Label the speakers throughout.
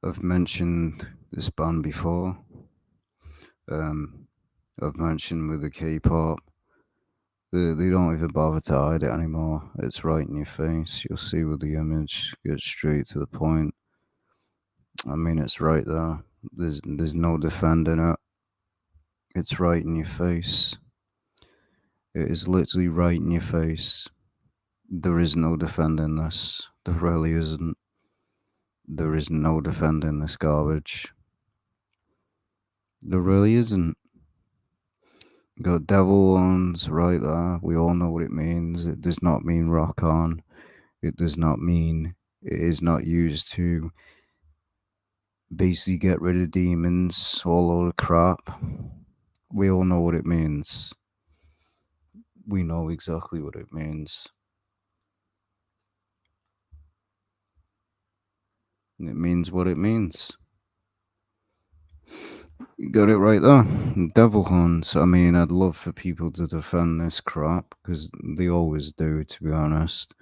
Speaker 1: I've mentioned this band before. Um, I've mentioned with the K-pop, they don't even bother to hide it anymore. It's right in your face. You'll see with the image. Get straight to the point. I mean, it's right there. There's no defending it. It's right in your face. It is literally right in your face. There is no defending this. There really isn't. There is no defending this garbage. There really isn't. Got devil horns right there. We all know what it means. It does not mean rock on. It does not mean it is not used to basically get rid of demons, all load of crap. We all know what it means. We know exactly what it means. It means what it means. You got it right there. Devil horns. I mean, I'd love for people to defend this crap because they always do, to be honest.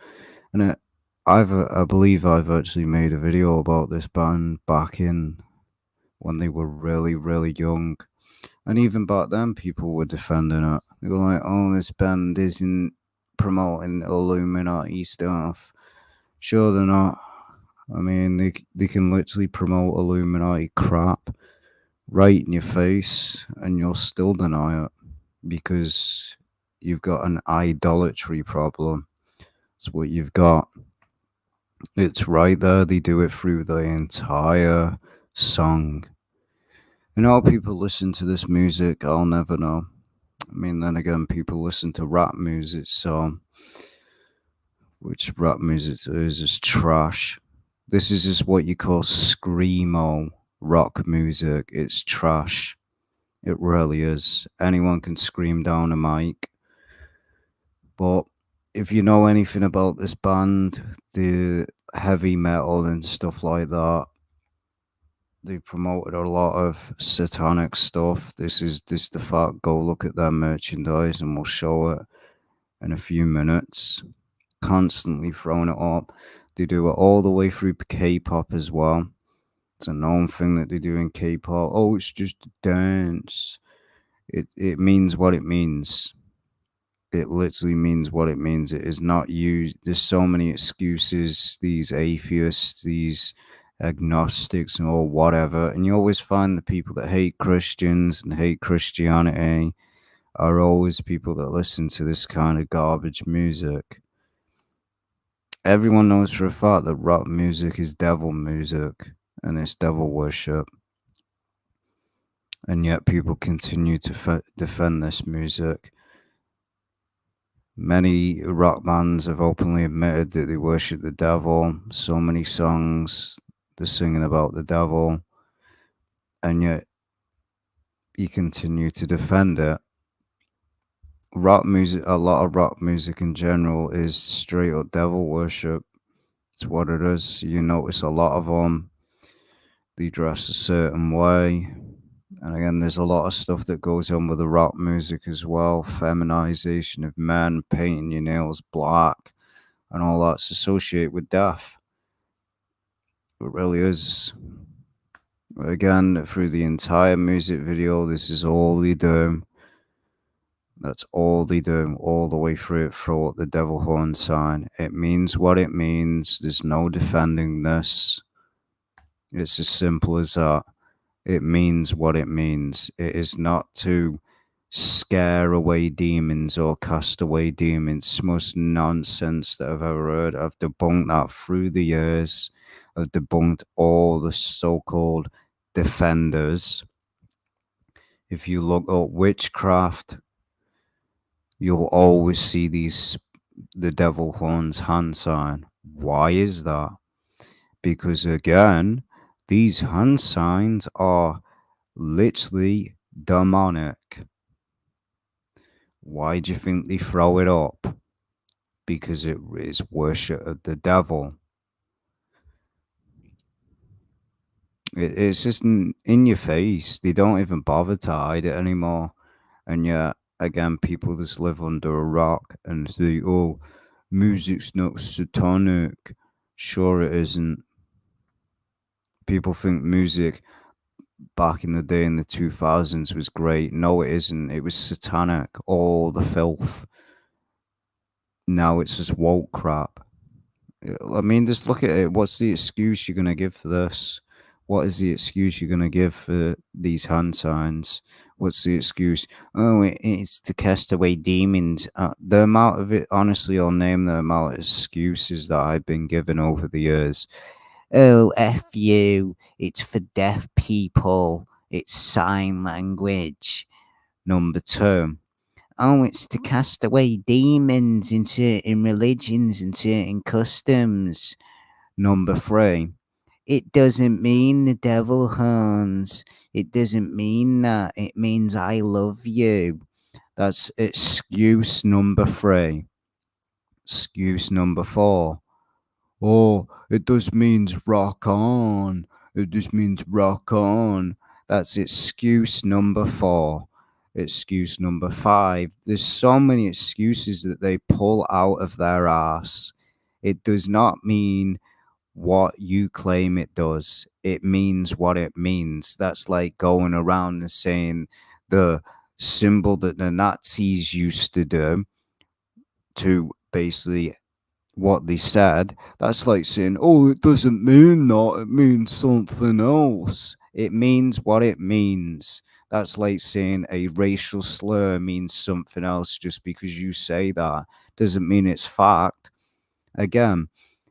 Speaker 1: And I believe I've actually made a video about this band back in when they were really, really young. And even back then, people were defending it. They were like, "Oh, this band isn't promoting Illuminati stuff." Sure, they're not. I mean, they can literally promote Illuminati crap right in your face, and you'll still deny it because you've got an idolatry problem. That's what you've got. It's right there. They do it through the entire song. And how people listen to this music, I'll never know. I mean, then again, people listen to rap music, so which rap music is trash. This is just what you call screamo rock music. It's trash. It really is. Anyone can scream down a mic. But if you know anything about this band, the heavy metal and stuff like that, they promoted a lot of satanic stuff. This is the fact. Go look at their merchandise and we'll show it in a few minutes. Constantly throwing it up. They do it all the way through K-pop as well. It's a known thing that they do in K-pop. Oh, it's just a dance. It means what it means. It literally means what it means. It is not used. There's so many excuses. These atheists, these agnostics, or whatever, and you always find the people that hate Christians and hate Christianity are always people that listen to this kind of garbage music. Everyone knows for a fact that rock music is devil music and it's devil worship. And yet people continue to defend this music. Many rock bands have openly admitted that they worship the devil. So many songs they're singing about the devil. And yet you continue to defend it. Rock music, a lot of rock music in general is straight up devil worship. It's what it is. You notice a lot of them, they dress a certain way. And again, there's a lot of stuff that goes on with the rock music as well. Feminization of men, painting your nails black, and all that's associated with death. It really is. Again, through the entire music video, this is all they do. That's all they do, all the way through it, throw up the devil horn sign. It means what it means. There's no defending this. It's as simple as that. It means what it means. It is not to scare away demons or cast away demons. It's the most nonsense that I've ever heard. I've debunked that through the years. I've debunked all the so-called defenders. If you look up witchcraft, you'll always see the devil horns hand sign. Why is that? Because again, these hand signs are literally demonic. Why do you think they throw it up? Because it is worship of the devil. It's just in your face. They don't even bother to hide it anymore. And yet, again, people just live under a rock and say, oh, music's not satanic. Sure, it isn't. People think music back in the day in the 2000s was great. No, it isn't. It was satanic, all the filth. Now it's just woke crap. I mean, just look at it. What's the excuse you're going to give for this? What is the excuse you're going to give for these hand signs? What's the excuse? Oh, it's to cast away demons. The amount of it, honestly, I'll name the amount of excuses that I've been given over the years. Oh, F you. It's for deaf people. It's sign language. Number two. Oh, it's to cast away demons in certain religions and certain customs. Number three. It doesn't mean the devil horns. It doesn't mean that. It means I love you. That's excuse number three. Excuse number four. Oh, it just means rock on. It just means rock on. That's excuse number four. Excuse number five. There's so many excuses that they pull out of their ass. It does not mean what you claim it does. It means what it means. That's like going around and saying the symbol that the Nazis used to do to basically what they said. That's like saying, oh, it doesn't mean that, it means something else. It means what it means. That's like saying a racial slur means something else just because you say that. Doesn't mean it's fact. Again,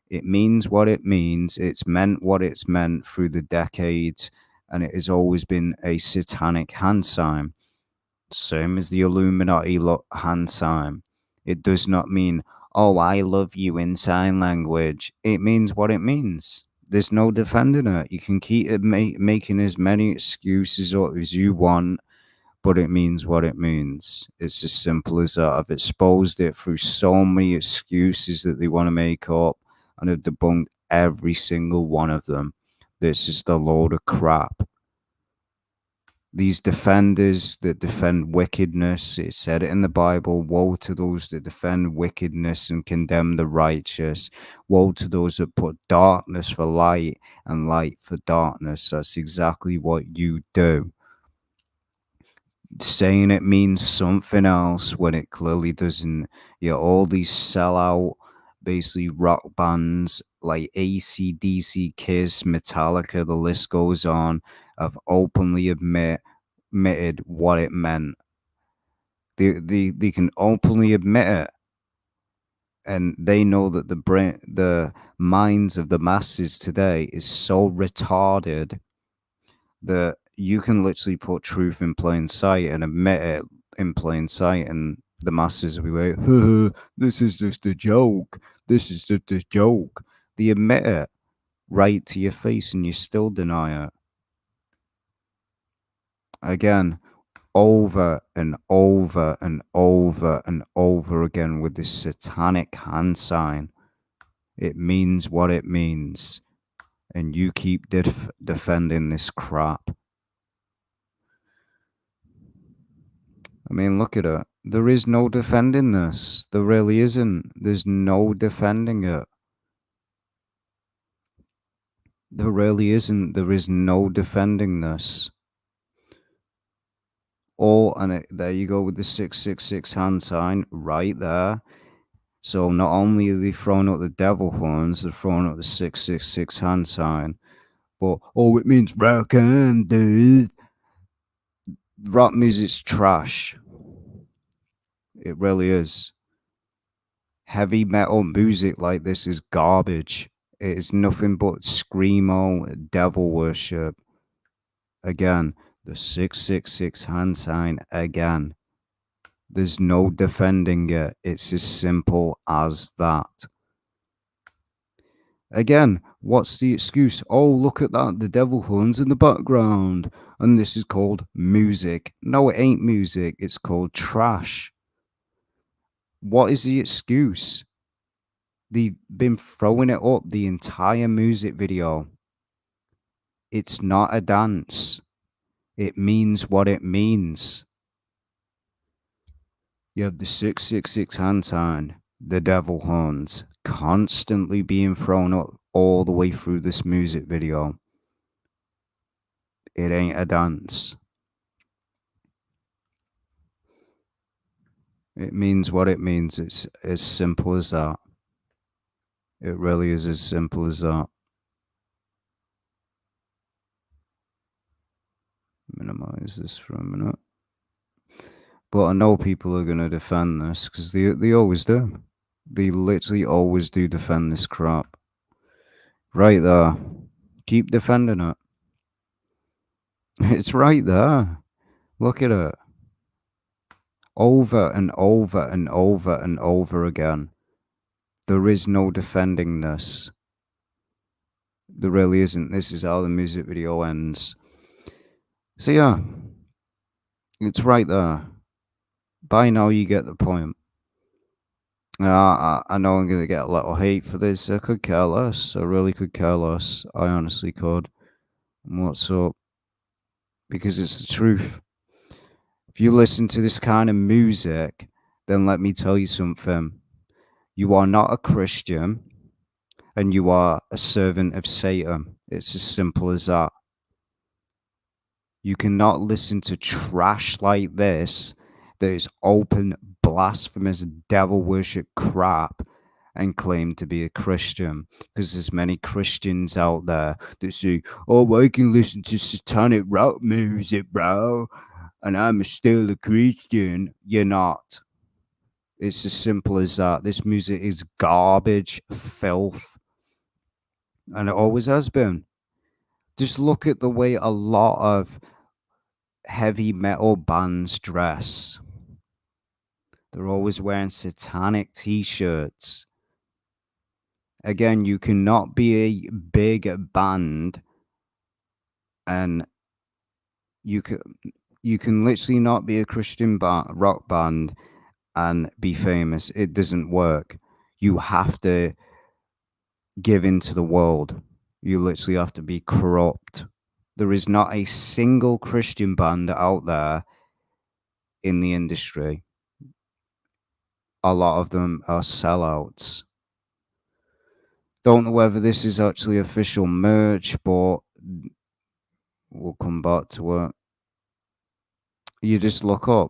Speaker 1: it means what it means. It's meant what it's meant through the decades, and it has always been a satanic hand sign. Same as the Illuminati hand sign. It does not mean, oh, I love you in sign language. It means what it means. There's no defending it. You can keep making as many excuses as you want, but it means what it means. It's as simple as that. I've exposed it through so many excuses that they want to make up, and have debunked every single one of them. It's just a load of crap. These defenders that defend wickedness, it said it in the Bible, woe to those that defend wickedness and condemn the righteous. Woe to those that put darkness for light and light for darkness. That's exactly what you do. Saying it means something else when it clearly doesn't. All these sellout, basically rock bands like AC/DC, Kiss, Metallica, the list goes on, have openly admitted what it meant. They can openly admit it, and they know that the minds of the masses today is so retarded that you can literally put truth in plain sight and admit it in plain sight, and the masses will be like, this is just a joke. This is just a joke. They admit it right to your face, and you still deny it. Again, over and over and over and over again with this satanic hand sign. It means what it means, and you keep defending this crap. I mean, look at it. There is no defending this. There really isn't. There's no defending it. There really isn't. There is no defending this. There you go with the 666 hand sign right there. So not only are they throwing out the devil horns, they're throwing out the 666 hand sign. But, oh, it means rock on, dude. Rap music's trash. It really is. Heavy metal music like this is garbage. It is nothing but screamo, devil worship. Again, the 666 hand sign again. There's no defending it. It's as simple as that. Again, what's the excuse? Oh, look at that. The devil horns in the background. And this is called music. No, it ain't music. It's called trash. What is the excuse? They've been throwing it up the entire music video. It's not a dance. It means what it means. You have the 666 hand sign, the devil horns, constantly being thrown up all the way through this music video. It ain't a dance. It means what it means. It's as simple as that. It really is as simple as that. Minimize this for a minute. But I know people are going to defend this because they always do. They literally always do defend this crap. Right there. Keep defending it. It's right there. Look at it. Over and over and over and over again. There is no defending this. There really isn't. This is how the music video ends. So yeah, it's right there. By now you get the point. I know I'm going to get a little hate for this. I could care less. I really could care less. I honestly could. What's up? Because it's the truth. If you listen to this kind of music, then let me tell you something. You are not a Christian and you are a servant of Satan. It's as simple as that. You cannot listen to trash like this that is open, blasphemous, devil worship crap and claim to be a Christian. Because there's many Christians out there that say, oh, I can listen to satanic rock music, bro, and I'm still a Christian. You're not. It's as simple as that. This music is garbage, filth, and it always has been. Just look at the way a lot of heavy metal bands dress. They're always wearing satanic t-shirts. Again, you cannot be a big band and you can literally not be a Christian rock band and be famous. It doesn't work. You have to give into the world. You literally have to be corrupt. There is not a single Christian band out there in the industry. A lot of them are sellouts. Don't know whether this is actually official merch, but we'll come back to it. You just look up.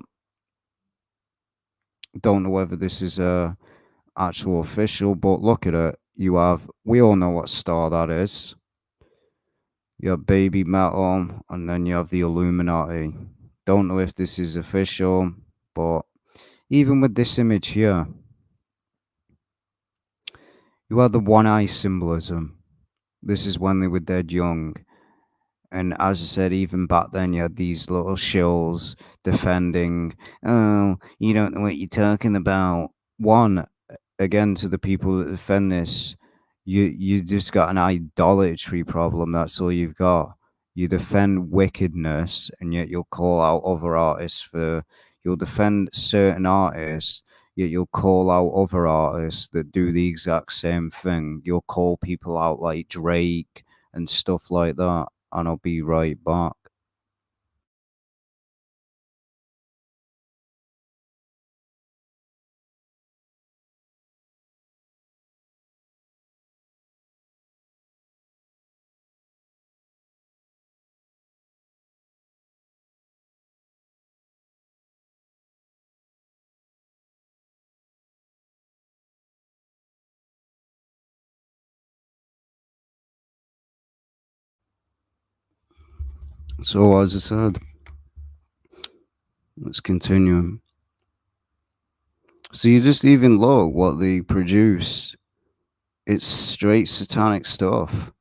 Speaker 1: Don't know whether this is actual official, but look at it. We all know what star that is. You have BABYMETAL, and then you have the Illuminati. Don't know if this is official, but even with this image here, you have the one eye symbolism. This is when they were dead young. And as I said, even back then, you had these little shills defending, oh, you don't know what you're talking about. One, again, to the people that defend this, you just got an idolatry problem. That's all you've got. You defend wickedness, and yet you'll call out other artists for. You'll defend certain artists, yet you'll call out other artists that do the exact same thing. You'll call people out like Drake and stuff like that. And I'll be right back. So, as I said, let's continue. So, you just even look what they produce. It's straight satanic stuff.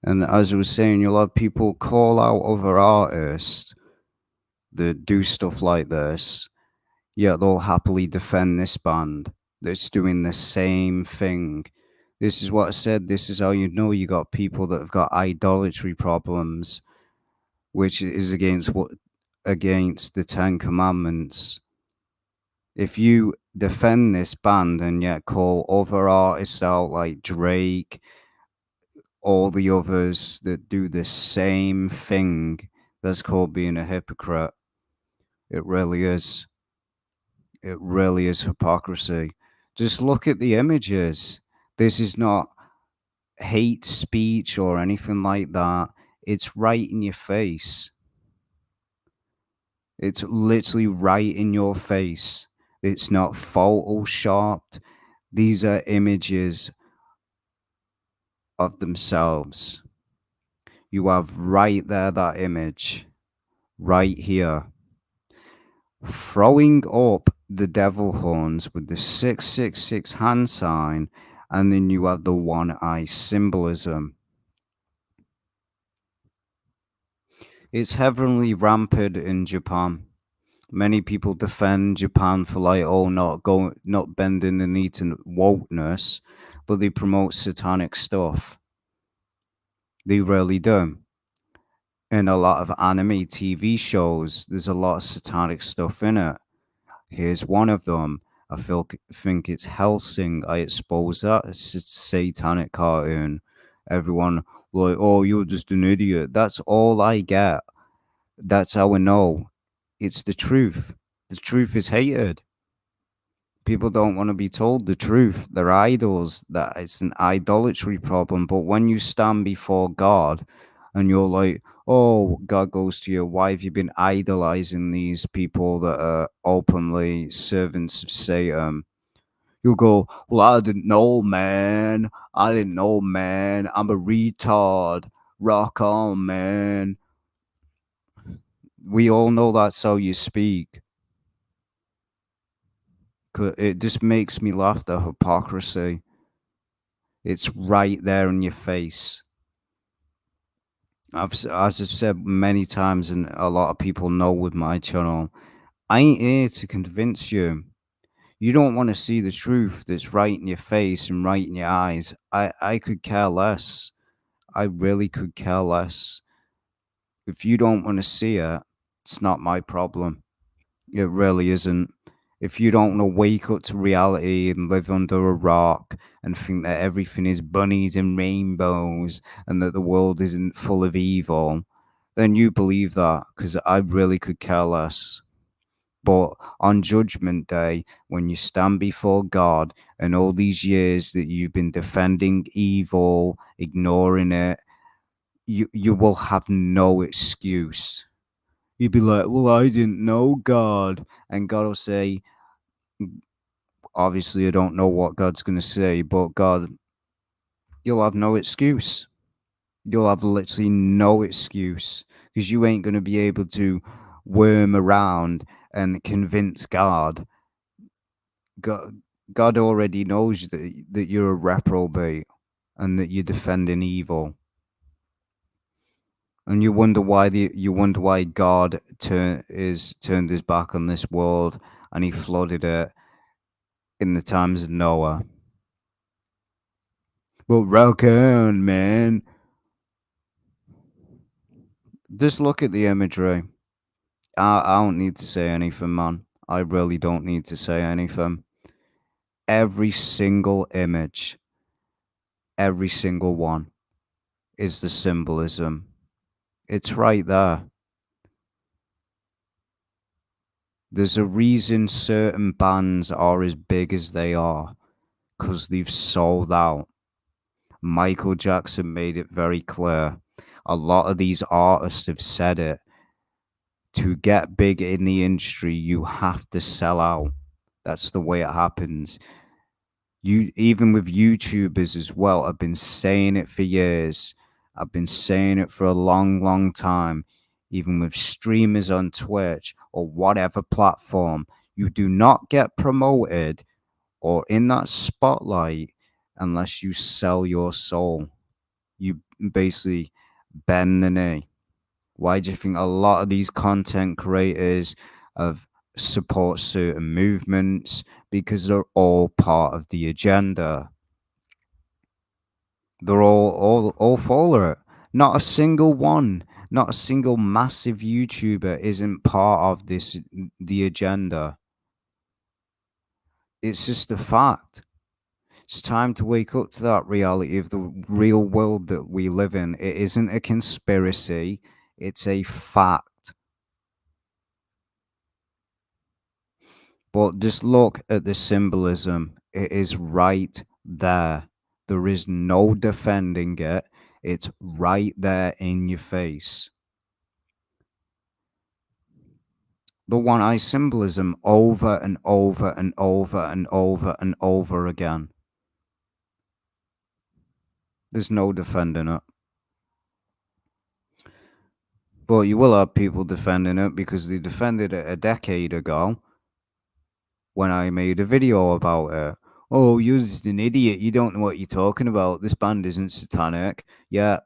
Speaker 1: And as I was saying, you'll have people call out other artists that do stuff like this, yet they'll happily defend this band that's doing the same thing. This is what I said. This is how you know you got people that have got idolatry problems, which is against the Ten Commandments. If you defend this band and yet call other artists out like Drake, all the others that do the same thing, that's called being a hypocrite. It really is. It really is hypocrisy. Just look at the images. This is not hate speech or anything like that. It's right in your face. It's literally right in your face. It's not photoshopped. These are images of themselves. You have right there that image, right here. Throwing up the devil horns with the 666 hand sign, and then you have the one eye symbolism. It's heavily rampant in Japan. Many people defend Japan for like, oh, not bending the knee to wokeness, but they promote satanic stuff. They really do. In a lot of anime TV shows, there's a lot of satanic stuff in it. Here's one of them. Think it's Helsing. I expose that. It's a satanic cartoon. Everyone like, oh, you're just an idiot. That's all I get. That's how I know. It's the truth. The truth is hated. People don't want to be told the truth. They're idols. That it's an idolatry problem. But when you stand before God and you're like, oh, God goes to you, why have you been idolizing these people that are openly servants of Satan? You'll go, well, I didn't know, man. I didn't know, man. I'm a retard. Rock on, man. We all know that's how you speak. It just makes me laugh, the hypocrisy. It's right there in your face. As I've said many times, and a lot of people know with my channel, I ain't here to convince you. You don't want to see the truth that's right in your face and right in your eyes. I could care less. I really could care less. If you don't want to see it, it's not my problem. It really isn't. If you don't want to wake up to reality and live under a rock and think that everything is bunnies and rainbows and that the world isn't full of evil, then you believe that, because I really could care less. But on Judgment Day, when you stand before God and all these years that you've been defending evil, ignoring it, you will have no excuse. You'd be like, well, I didn't know God. And God will say, obviously, I don't know what God's going to say, but God, you'll have no excuse. You'll have literally no excuse because you ain't going to be able to worm around and convince God. God already knows that you're a reprobate and that you're defending evil. And you wonder why God turned his back on this world and he flooded it in the times of Noah. But rock on, man. Just look at the imagery. I don't need to say anything, man. I really don't need to say anything. Every single image, every single one, is the symbolism. It's right there. There's a reason certain bands are as big as they are, because they've sold out. Michael Jackson made it very clear. A lot of these artists have said it. To get big in the industry, you have to sell out. That's the way it happens. You even with YouTubers as well. I've been saying it for years. I've been saying it for a long, long time. Even with streamers on Twitch or whatever platform, you do not get promoted or in that spotlight unless you sell your soul. You basically bend the knee. Why do you think a lot of these content creators have support certain movements? Because they're all part of the agenda. They're all for it. Not a single one, not a single massive YouTuber isn't part of the agenda. It's just a fact. It's time to wake up to that reality of the real world that we live in. It isn't a conspiracy, it's a fact. But just look at the symbolism. It is right there. There is no defending it. It's right there in your face. The one eye symbolism over and over and over and over and over again. There's no defending it. But you will have people defending it because they defended it a decade ago when I made a video about it. Oh, you're just an idiot. You don't know what you're talking about. This band isn't satanic. Yeah.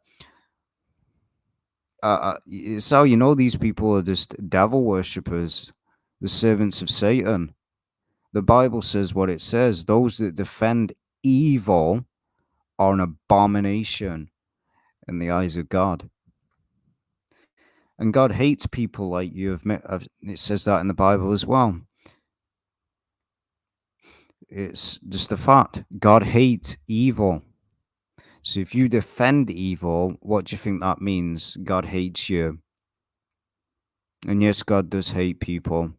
Speaker 1: So you know these people are just devil worshippers, the servants of Satan. The Bible says what it says. Those that defend evil are an abomination in the eyes of God. And God hates people like you. It says that in the Bible as well. It's just a fact. God hates evil. So if you defend evil, what do you think that means? God hates you. And yes, God does hate people.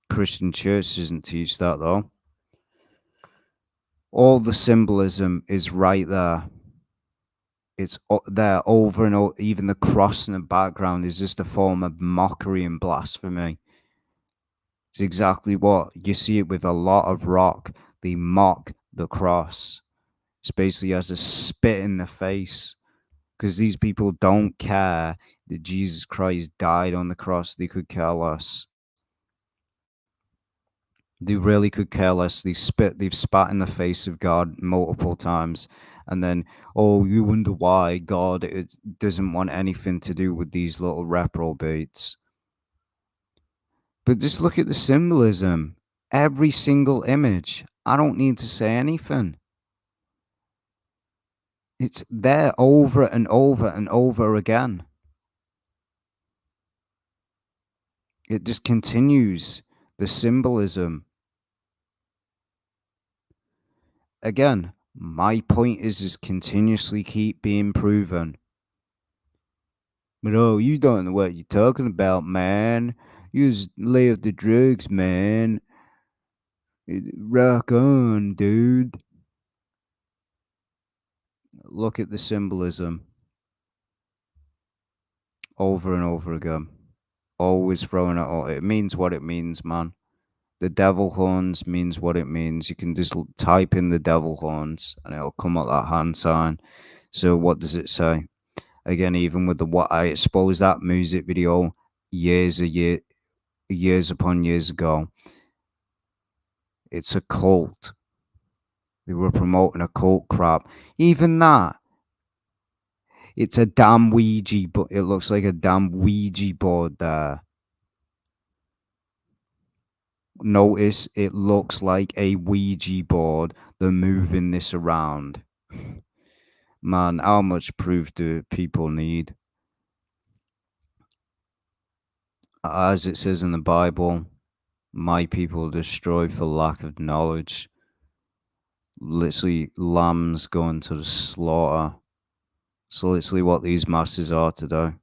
Speaker 1: Christian church doesn't teach that though. All the symbolism is right there. It's there over and over. Even the cross in the background is just a form of mockery and blasphemy. It's exactly what you see it with a lot of rock. They mock the cross. It's basically as a spit in the face because these people don't care that Jesus Christ died on the cross. They could care less. They really could care less. They've spat in the face of God multiple times. And then, oh, you wonder why God doesn't want anything to do with these little reprobates. But just look at the symbolism. Every single image. I don't need to say anything. It's there over and over and over again. It just continues the symbolism. Again, my point is just continuously keep being proven. But oh, you don't know what you're talking about, man. You just lay off the drugs, man. Rock on, dude. Look at the symbolism over and over again. Always throwing it all. It means what it means, man. The devil horns means what it means. You can just type in the devil horns and it'll come up that hand sign. So what does it say? Again, even with the what I exposed that music video years upon years ago. It's a cult. They were promoting a cult crap. Even that, it's a damn Ouija, but it looks like a damn Ouija board there. Notice it looks like a Ouija board. They're moving this around. Man, how much proof do people need? As it says in the Bible, my people destroyed for lack of knowledge. Literally, lambs going to the slaughter. So literally what these masses are today.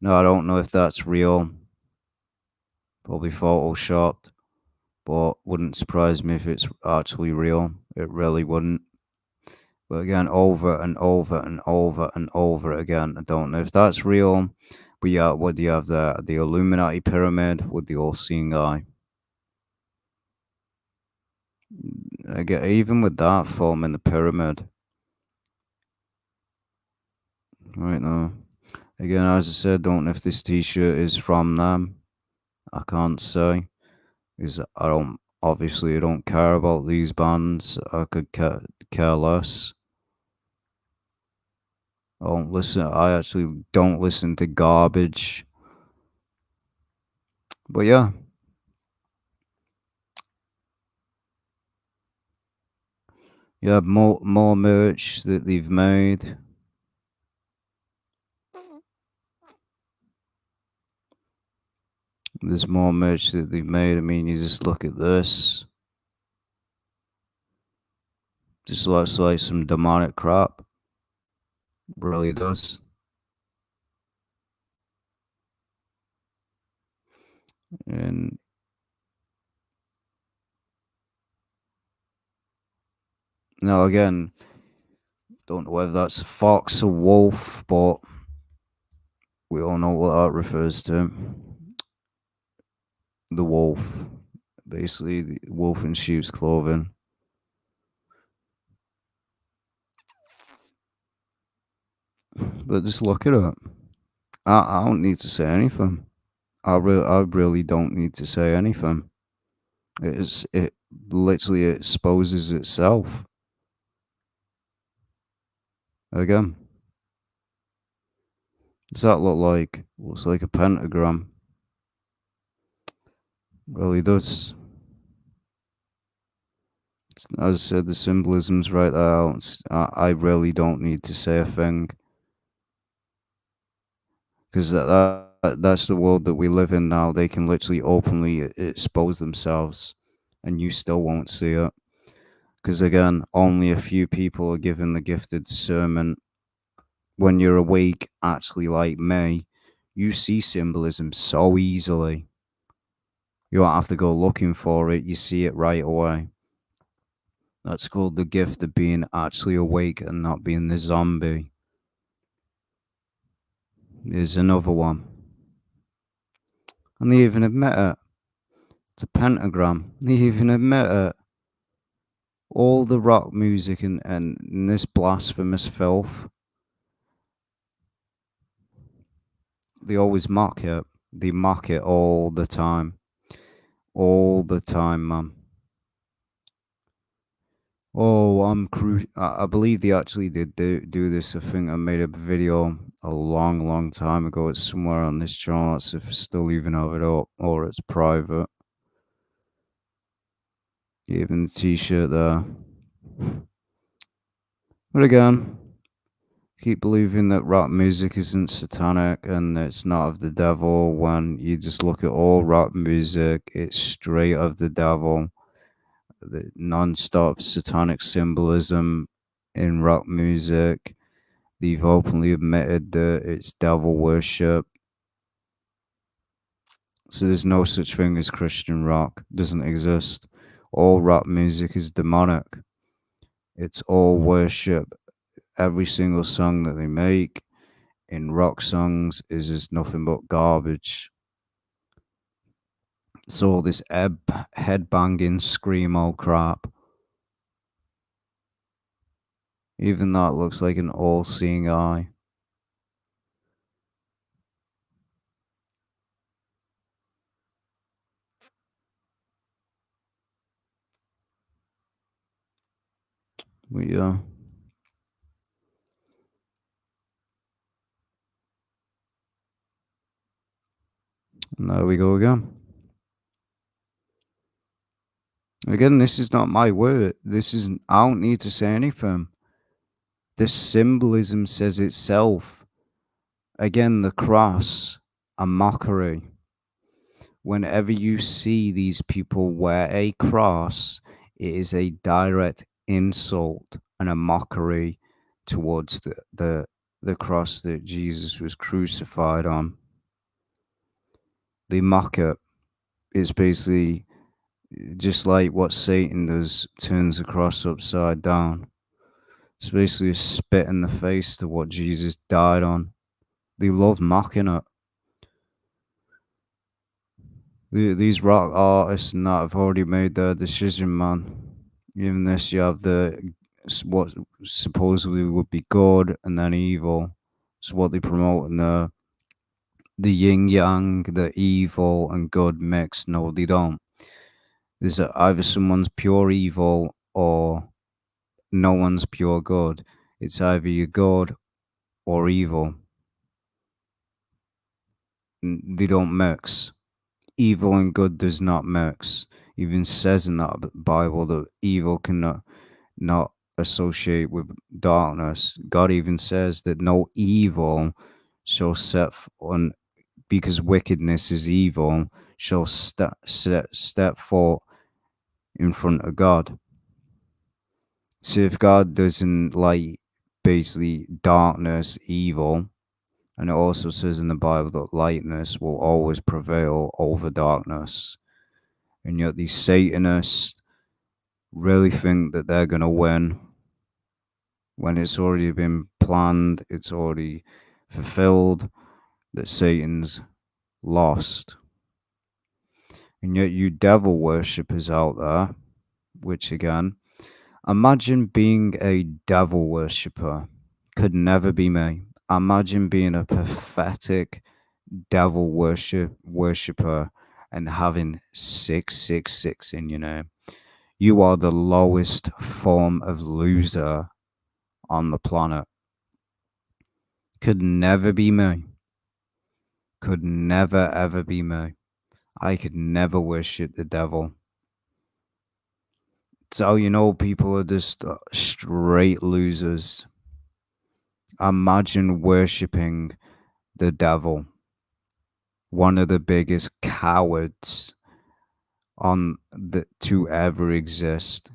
Speaker 1: No, I don't know if that's real. Probably photoshopped. But wouldn't surprise me if it's actually real. It really wouldn't. But again, over and over and over and over again. I don't know if that's real. But yeah, what do you have there? The Illuminati pyramid with the all-seeing eye. Again, even with that form in the pyramid. Right now. Again, as I said, don't know if this t-shirt is from them. I can't say. Because I don't care about these bands. I could care less. I actually don't listen to garbage. But yeah. You have more merch that they've made. There's more merch that they've made. I mean, you just look at this. Just looks like some demonic crap. Really does. And now again, Don't know whether that's a fox or wolf, but we all know what that refers to. The wolf. Basically, the wolf in sheep's clothing. But just look it up. I don't need to say anything. I really don't need to say anything. It literally exposes itself. Again, does that look like? Looks like a pentagram. Really does. As I said, the symbolism's right there. I really don't need to say a thing because that's the world that we live in now. They can literally openly expose themselves, and you still won't see it. Because again, only a few people are given the gift of discernment. When you're awake, actually like me, you see symbolism so easily. You don't have to go looking for it, you see it right away. That's called the gift of being actually awake and not being the zombie. There's another one. And they even admit it. It's a pentagram. They even admit it. All the rock music and this blasphemous filth, they always mock it. They mock it all the time. All the time, man. Oh, I believe they actually did do this. I think I made a video a long, long time ago. It's somewhere on this channel. It's if I still even have it up or it's private. Even the t-shirt there. But again, keep believing that rap music isn't satanic and it's not of the devil when you just look at all rap music, it's straight of the devil. The non-stop satanic symbolism in rock music. They've openly admitted that it's devil worship. So there's no such thing as Christian rock. It doesn't exist. All rap music is demonic. It's all worship. Every single song that they make in rock songs is just nothing but garbage. It's all this headbanging screamo crap. Even that looks like an all-seeing eye. But yeah. And there we go again. Again, this is not my word. I don't need to say anything. The symbolism says itself. Again, the cross, a mockery. Whenever you see these people wear a cross, it is a direct insult and a mockery towards the cross that Jesus was crucified on. They mock it. It's basically just like what Satan does, turns the cross upside down. It's basically a spit in the face to what Jesus died on. They love mocking it. These rock artists and that have already made their decision, man. Even this, you have what supposedly would be good and then evil. It's what they promote in the yin yang, the evil and good mix. No, they don't. There's either someone's pure evil or no one's pure good. It's either you're good or evil. They don't mix. Evil and good does not mix. Even says in that Bible that evil cannot not associate with darkness. God even says that no evil shall on because wickedness is evil shall step forth in front of God. So if God doesn't like basically darkness, evil, and it also says in the Bible that lightness will always prevail over darkness. And yet these Satanists really think that they're going to win when it's already been planned, it's already fulfilled, that Satan's lost. And yet, you devil worshippers out there, which again, imagine being a devil worshipper. Could never be me. Imagine being a pathetic devil worshipper and having 666 in your name. You are the lowest form of loser on the planet. Could never be me. Could never ever be me. I could never worship the devil. So you know, people are just straight losers. Imagine worshipping the devil, one of the biggest cowards on the to ever exist,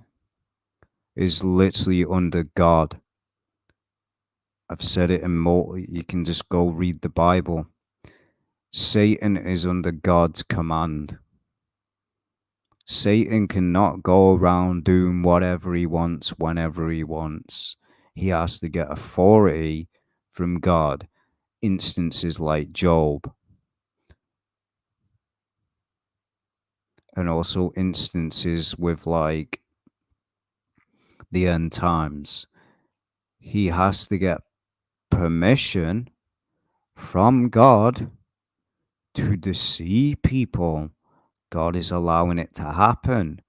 Speaker 1: is literally under God. I've said it in more. You can just go read the Bible. Satan is under God's command. Satan cannot go around doing whatever he wants whenever he wants. He has to get authority from God. Instances like Job, and also instances with like the end times. He has to get permission from God to deceive people. God is allowing it to happen.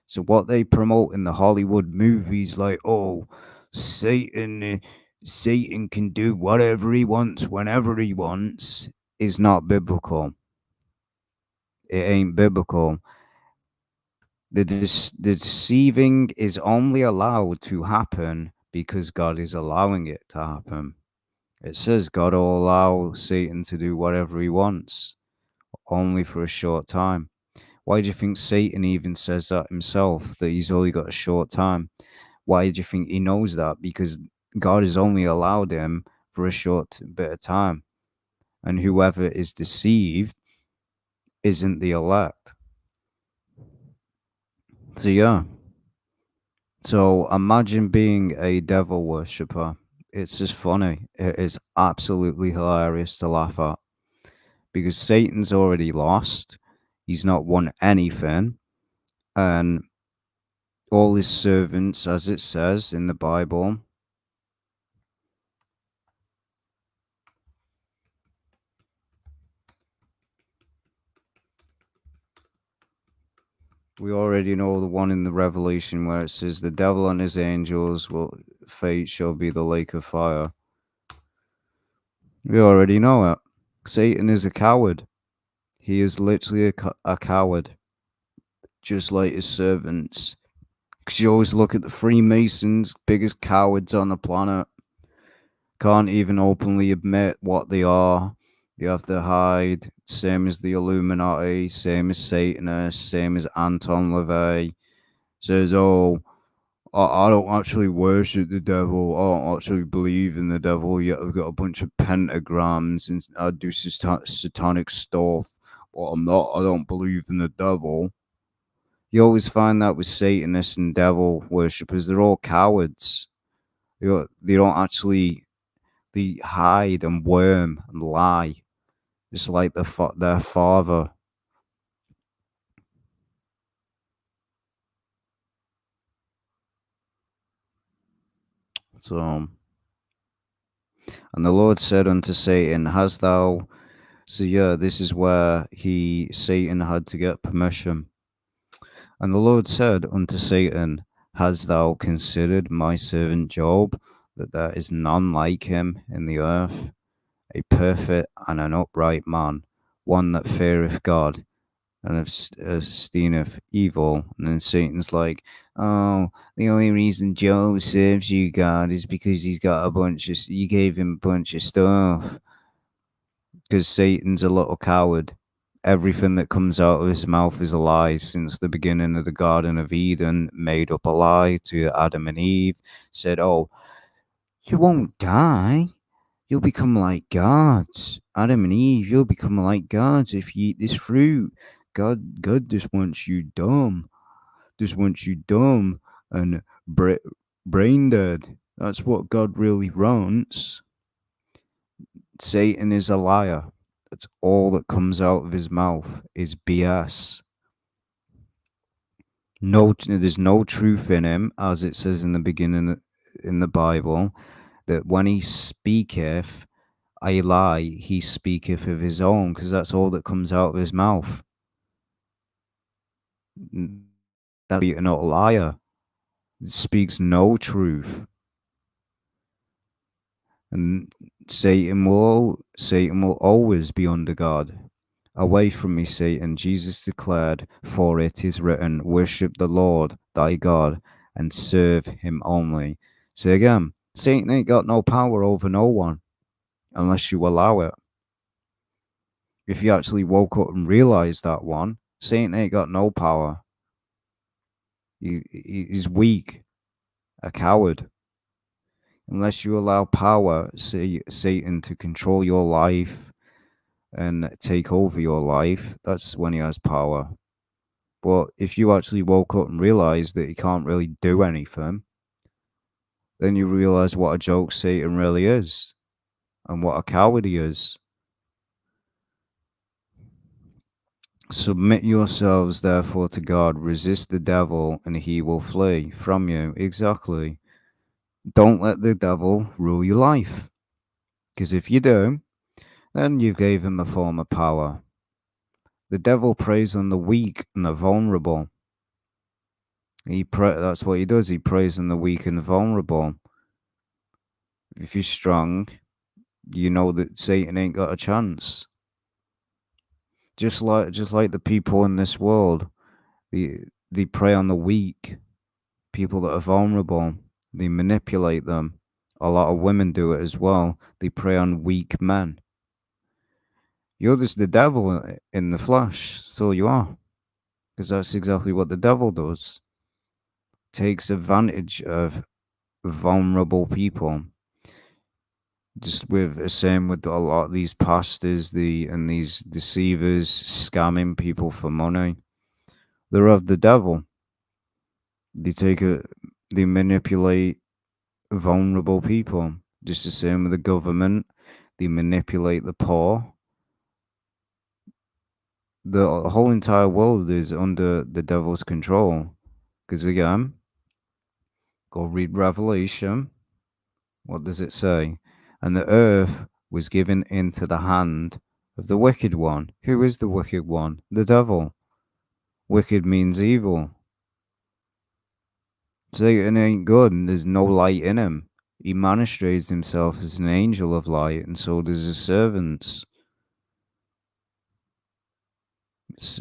Speaker 1: So what they promote in the Hollywood movies, like, oh, Satan can do whatever he wants whenever he wants, is not biblical. It ain't biblical. The deceiving is only allowed to happen because God is allowing it to happen. It says God will allow Satan to do whatever he wants, only for a short time. Why do you think Satan even says that himself, that he's only got a short time? Why do you think he knows that? Because God has only allowed him for a short bit of time. And whoever is deceived isn't the elect. So, yeah. So, imagine being a devil worshipper. It's just funny. It is absolutely hilarious to laugh at. Because Satan's already lost. He's not won anything. And all his servants, as it says in the Bible, we already know the one in the Revelation where it says the devil and his angels will fate shall be the lake of fire. We already know it. Satan is a coward. He is literally a coward, just like his servants. Because you always look at the Freemasons, biggest cowards on the planet. Can't even openly admit what they are. They have to hide. Same as the Illuminati, same as Satanists, same as Anton LaVey. Says, oh, I don't actually worship the devil. I don't actually believe in the devil. Yet I've got a bunch of pentagrams and I do satanic stuff. But I don't believe in the devil. You always find that with Satanists and devil worshippers. They're all cowards. They don't actually, they hide and worm and lie. Just like their father. So, and the Lord said unto Satan, hast thou... So yeah, this is where Satan had to get permission. And the Lord said unto Satan, hast thou considered my servant Job, that there is none like him in the earth, a perfect and an upright man, one that feareth God, and abstaineth evil. And then Satan's like, oh, the only reason Job serves you, God, is because you gave him a bunch of stuff. Because Satan's a little coward. Everything that comes out of his mouth is a lie. Since the beginning of the Garden of Eden, made up a lie to Adam and Eve, said, oh, you won't die. You'll become like gods. Adam and Eve, you'll become like gods if you eat this fruit. God just wants you dumb. Just wants you dumb and brain dead. That's what God really wants. Satan is a liar. That's all that comes out of his mouth is BS. No, there's no truth in him, as it says in the beginning in the Bible, that when he speaketh a lie, he speaketh of his own, because that's all that comes out of his mouth. That's not a liar. It speaks no truth. And Satan will always be under God. Away from me, Satan, Jesus declared, for it is written, worship the Lord thy God and serve him only. So again, Satan ain't got no power over no one unless you allow it. If you actually woke up and realized that one, Satan ain't got no power. He's weak, a coward. Unless you allow power, Satan, to control your life and take over your life, that's when he has power. But if you actually woke up and realized that he can't really do anything, then you realize what a joke Satan really is and what a coward he is. Submit yourselves therefore to God, resist the devil, and he will flee from you. Exactly. Don't let the devil rule your life. Because if you do, then you gave him a form of power. The devil preys on the weak and the vulnerable. That's what he does. He preys on the weak and the vulnerable. If you're strong, you know that Satan ain't got a chance. Just like the people in this world, they prey on the weak, people that are vulnerable. They manipulate them. A lot of women do it as well. They prey on weak men. You're just the devil in the flesh. So you are, because that's exactly what the devil does. Takes advantage of vulnerable people. Just with the same with a lot of these pastors, and these deceivers scamming people for money. They're of the devil. They they manipulate vulnerable people. Just the same with the government. They manipulate the poor. The whole entire world is under the devil's control. Because again, go read Revelation. What does it say? And the earth was given into the hand of the wicked one. Who is the wicked one? The devil. Wicked means evil. Satan ain't good and there's no light in him. He manifests himself as an angel of light, and so does his servants.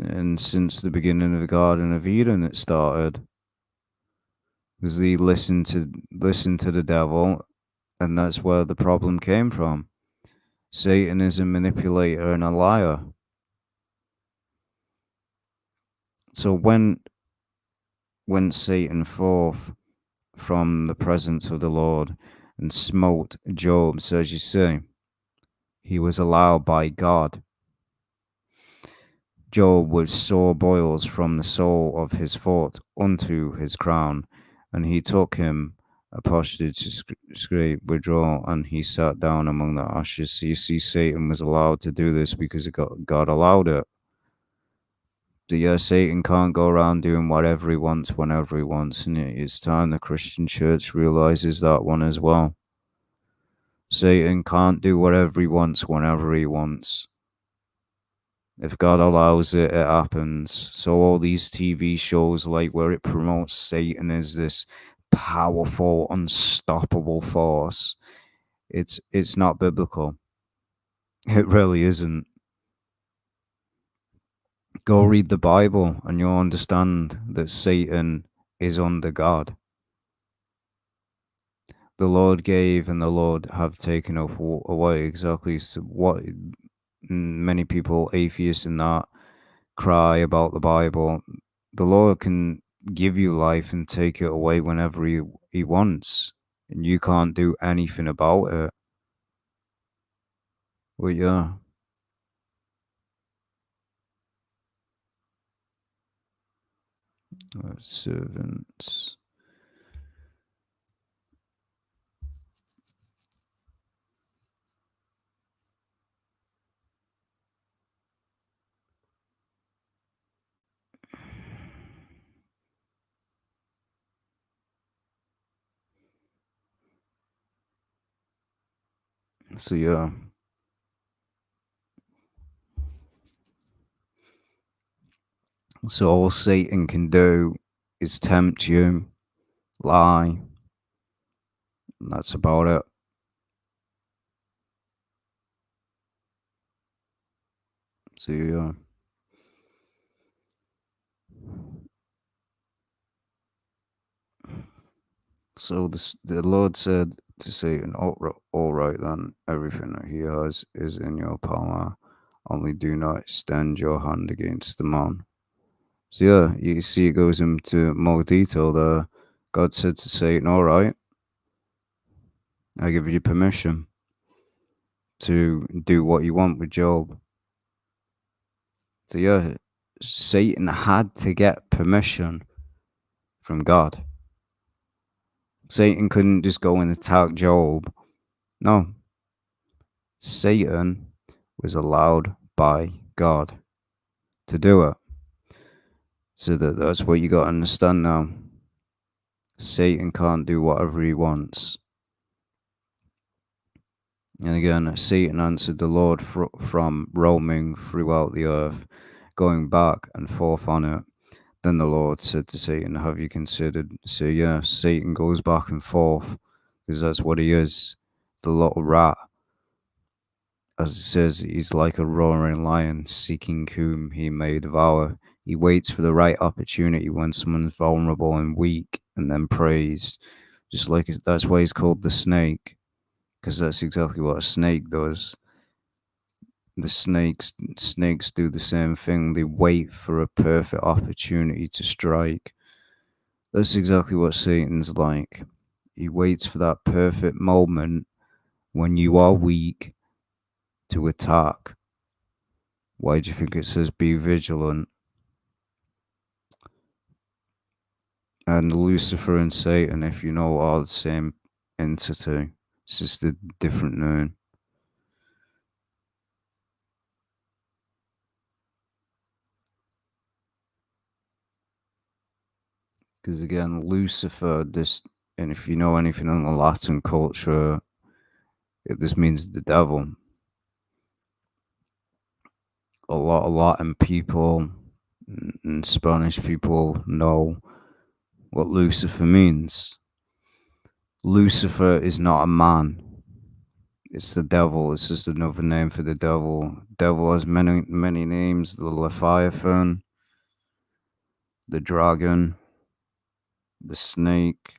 Speaker 1: And since the beginning of the Garden of Eden, it started. Because they listened to the devil, and that's where the problem came from. Satan is a manipulator and a liar. So when went Satan forth from the presence of the Lord and smote Job, so as you say, he was allowed by God. Job with sore boils from the sole of his foot unto his crown, and he took him a posture to scrape withdraw, and he sat down among the ashes. So you see, Satan was allowed to do this because God allowed it. So yeah, Satan can't go around doing whatever he wants whenever he wants, and it's time the Christian church realizes that one as well. Satan can't do whatever he wants whenever he wants. If God allows it, it happens. So all these TV shows, like where it promotes Satan as this powerful, unstoppable force, it's not biblical. It really isn't. Go read the Bible and you'll understand that Satan is under God. The Lord gave and the Lord have taken away. Exactly what many people, atheists and that, cry about the Bible. The Lord can give you life and take it away whenever he wants, and you can't do anything about it. But yeah, servants. So yeah. So all Satan can do is tempt you, lie, and that's about it. So yeah. So the Lord said to Satan, all right then, everything that he has is in your power. Only do not extend your hand against the man. So yeah, you see it goes into more detail there. God said to Satan, all right, I give you permission to do what you want with Job. So yeah, Satan had to get permission from God. Satan couldn't just go and attack Job. No, Satan was allowed by God to do it. So that's what you got to understand now. Satan can't do whatever he wants. And again, Satan answered the Lord from roaming throughout the earth, going back and forth on it. Then the Lord said to Satan, have you considered? So yeah, Satan goes back and forth because that's what he is. The little rat. As it says, he's like a roaring lion seeking whom he may devour. He waits for the right opportunity when someone's vulnerable and weak and then preys. Just like that's why he's called the snake, because that's exactly what a snake does. The snakes do the same thing. They wait for a perfect opportunity to strike. That's exactly what Satan's like. He waits for that perfect moment when you are weak to attack. Why do you think it says be vigilant? And Lucifer and Satan, if you know, are the same entity. It's just a different name. Because again, Lucifer, this, and if you know anything on the Latin culture, this means the devil. A lot of Latin people and Spanish people know what Lucifer means. Lucifer is not a man. It's the devil. It's just another name for the devil. Devil has many names. The Leviathan, the dragon, the snake,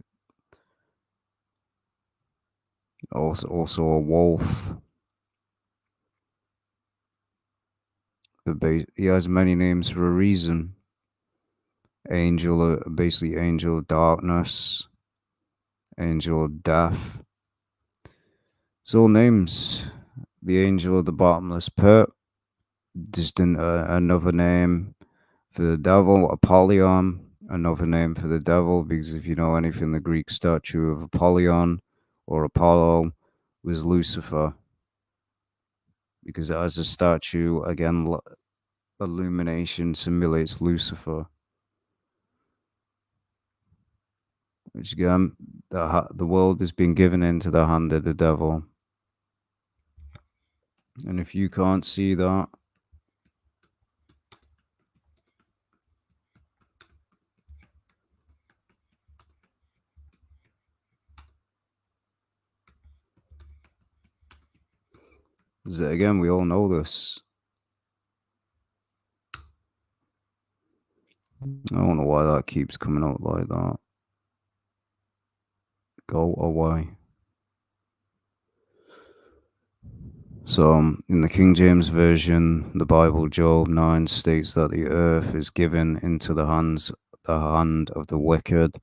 Speaker 1: also a wolf. He has many names for a reason. Angel, basically angel of darkness, angel of death. It's all names. The angel of the bottomless pit, just another name for the devil. Apollyon, another name for the devil, because if you know anything, the Greek statue of Apollyon or Apollo was Lucifer, because as a statue, again, illumination simulates Lucifer, which again, the world has been given into the hand of the devil. And if you can't see that, again, we all know this. I don't know why that keeps coming out like that. Go away. So, in the King James Version, the Bible, Job 9 states that the earth is given into the hand of the wicked.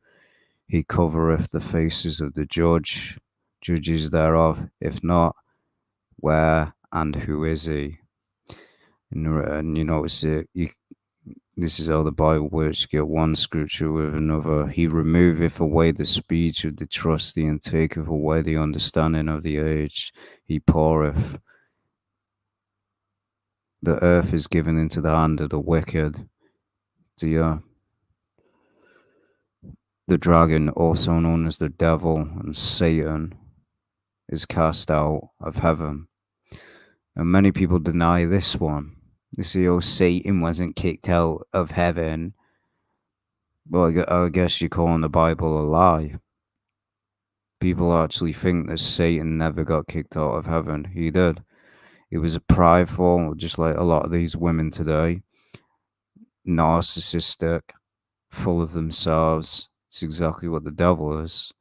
Speaker 1: He covereth the faces of the judges thereof. If not, where and who is he? And you notice it. This is how the Bible works. You get one scripture with another. He removeth away the speech of the trusty and taketh away the understanding of the age. He poureth. The earth is given into the hand of the wicked. The dragon, also known as the devil and Satan, is cast out of heaven. And many people deny this one. They say, oh, Satan wasn't kicked out of heaven. Well, I guess you're calling the Bible a lie. People actually think that Satan never got kicked out of heaven. He did. He was prideful, just like a lot of these women today, narcissistic, full of themselves. It's exactly what the devil is.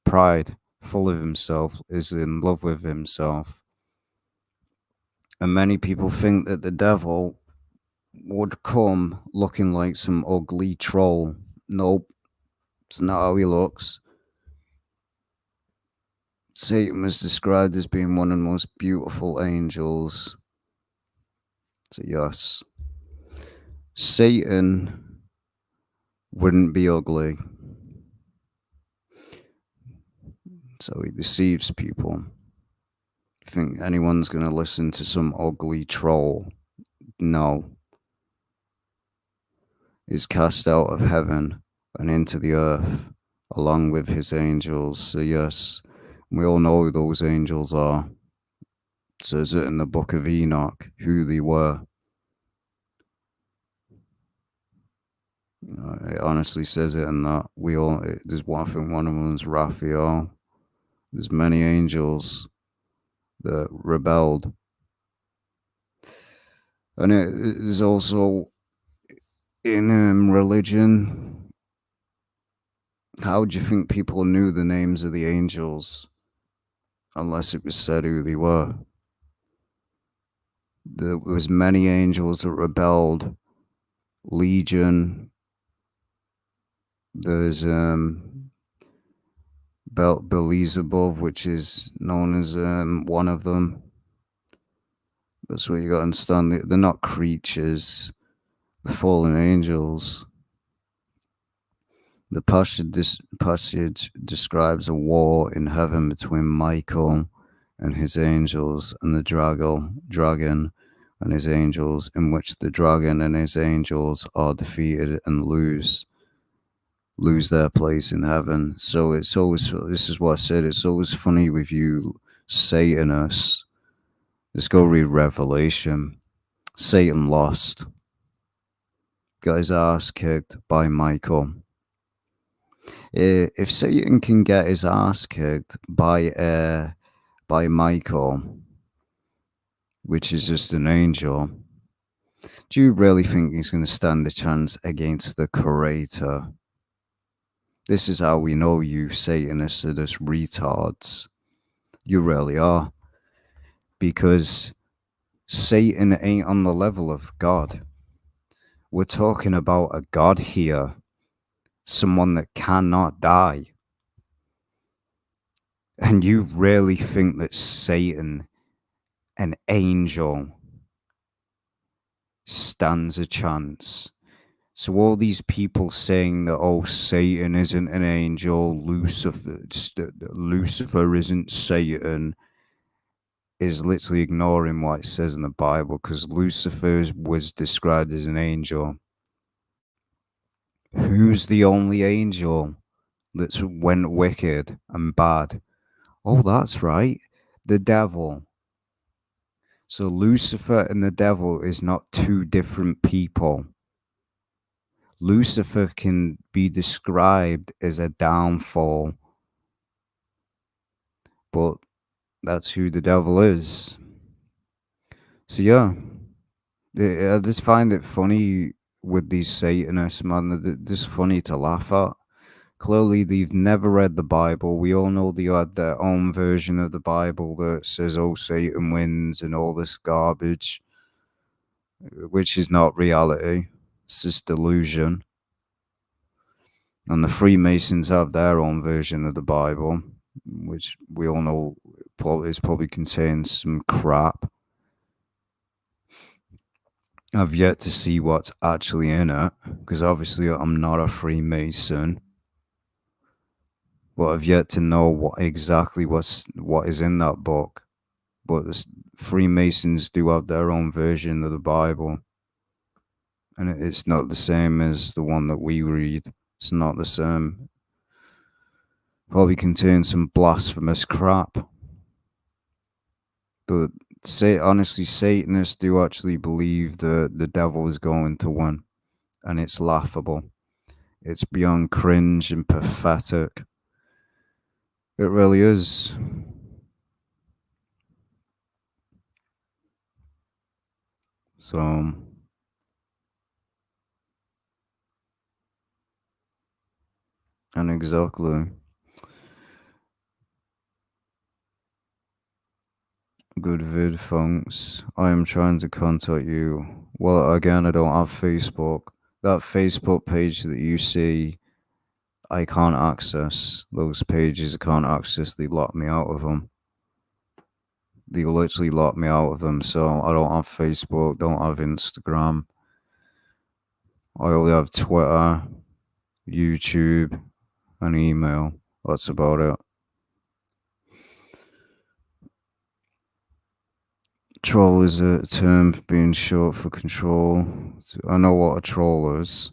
Speaker 1: Pride, full of himself, is in love with himself. And many people think that the devil would come looking like some ugly troll. Nope, it's not how he looks. Satan was described as being one of the most beautiful angels. So yes, Satan wouldn't be ugly. So he deceives people. Think anyone's going to listen to some ugly troll? No. He's cast out of heaven and into the earth along with his angels. So yes, we all know who those angels are. It says it in the book of Enoch who they were. It honestly says it in that. There's one thing, one of them is Raphael. There's many angels that rebelled. And it is also in religion. How do you think people knew the names of the angels unless it was said who they were? There was many angels that rebelled. Legion. There's Beelzebub, which is known as one of them. That's what you got to understand. They're not creatures. The fallen angels. The passage describes a war in heaven between Michael and his angels and the dragon and his angels, in which the dragon and his angels are defeated and lose their place in heaven. So it's always, this is what I said, it's always funny with you Satanists. Let's go read Revelation. Satan lost. Got his ass kicked by Michael. If Satan can get his ass kicked by Michael, which is just an angel, do you really think he's going to stand a chance against the Creator? This is how we know you Satanists are just retards. You really are. Because Satan ain't on the level of God. We're talking about a God here. Someone that cannot die. And you really think that Satan, an angel, stands a chance? So all these people saying that, oh, Satan isn't an angel, Lucifer isn't Satan, is literally ignoring what it says in the Bible, because Lucifer was described as an angel. Who's the only angel that's went wicked and bad? Oh, that's right, the devil. So Lucifer and the devil is not two different people. Lucifer can be described as a downfall, but that's who the devil is. So yeah, I just find it funny with these Satanists, man. They're just funny to laugh at. Clearly, they've never read the Bible. We all know they had their own version of the Bible that says, oh, Satan wins and all this garbage, which is not reality. It's just delusion. And the Freemasons have their own version of the Bible, which we all know probably contains some crap. I've yet to see what's actually in it, because obviously I'm not a Freemason. But I've yet to know what is in that book. But the Freemasons do have their own version of the Bible. And it's not the same as the one that we read. It's not the same. Probably contains some blasphemous crap. But say honestly, Satanists do actually believe that the devil is going to win, and it's laughable. It's beyond cringe and pathetic. It really is. So, and exactly. Good vid, thanks. I am trying to contact you. Well, again, I don't have Facebook. That Facebook page that you see, I can't access. Those pages I can't access. They lock me out of them. They literally lock me out of them. So I don't have Facebook, don't have Instagram. I only have Twitter, YouTube, and email. That's about it. Troll is a term being short for control. I know what a troll is.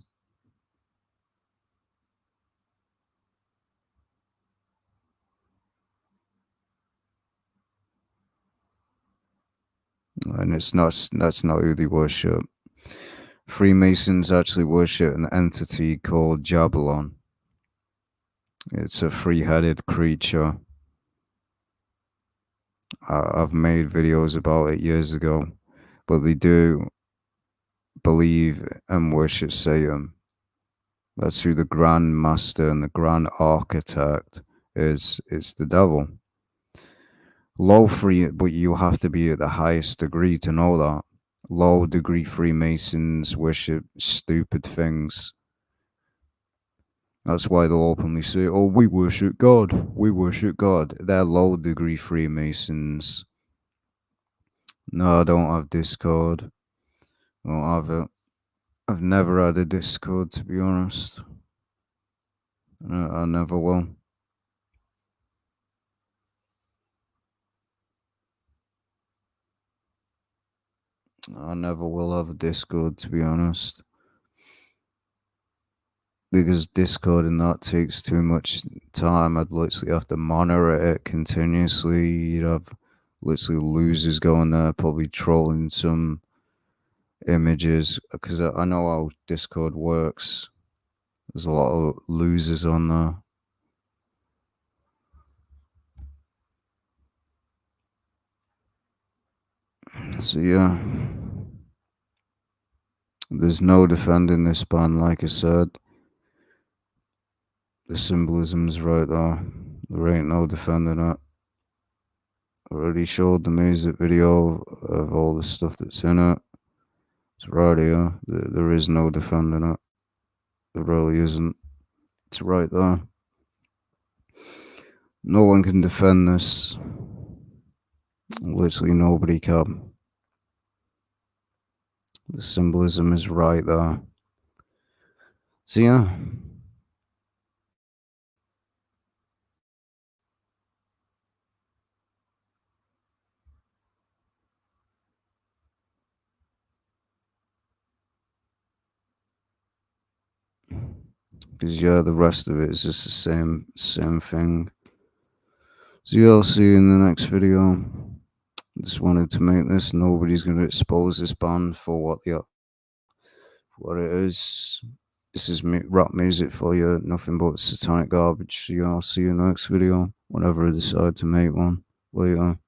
Speaker 1: And that's not who they worship. Freemasons actually worship an entity called Jabalon. It's a three-headed creature. I've made videos about it years ago, but they do believe and worship Satan. That's who the Grand Master and the Grand Architect is. It's the devil. Low free, but you have to be at the highest degree to know that. Low degree Freemasons worship stupid things. That's why they'll openly say, "Oh, we worship God. We worship God." They're low degree Freemasons. No, I don't have Discord. I don't have it. I've never had a Discord, to be honest. I never will. I never will have a Discord, to be honest. Because Discord and that takes too much time. I'd literally have to monitor it continuously. You'd have literally losers going there, probably trolling some images. Because I know how Discord works. There's a lot of losers on there. So yeah, there's no defending this ban. Like I said, the symbolism's right there. There ain't no defending it. I already showed the music video of all the stuff that's in it. It's right here. There is no defending it. There really isn't. It's right there. No one can defend this. Literally nobody can. The symbolism is right there. So yeah. Because yeah, the rest of it is just the same thing. So yeah, I'll see you in the next video. Just wanted to make this. Nobody's gonna expose this band for what it is. This is rap music for you, nothing but satanic garbage. So yeah, I'll see you in the next video whenever I decide to make one later.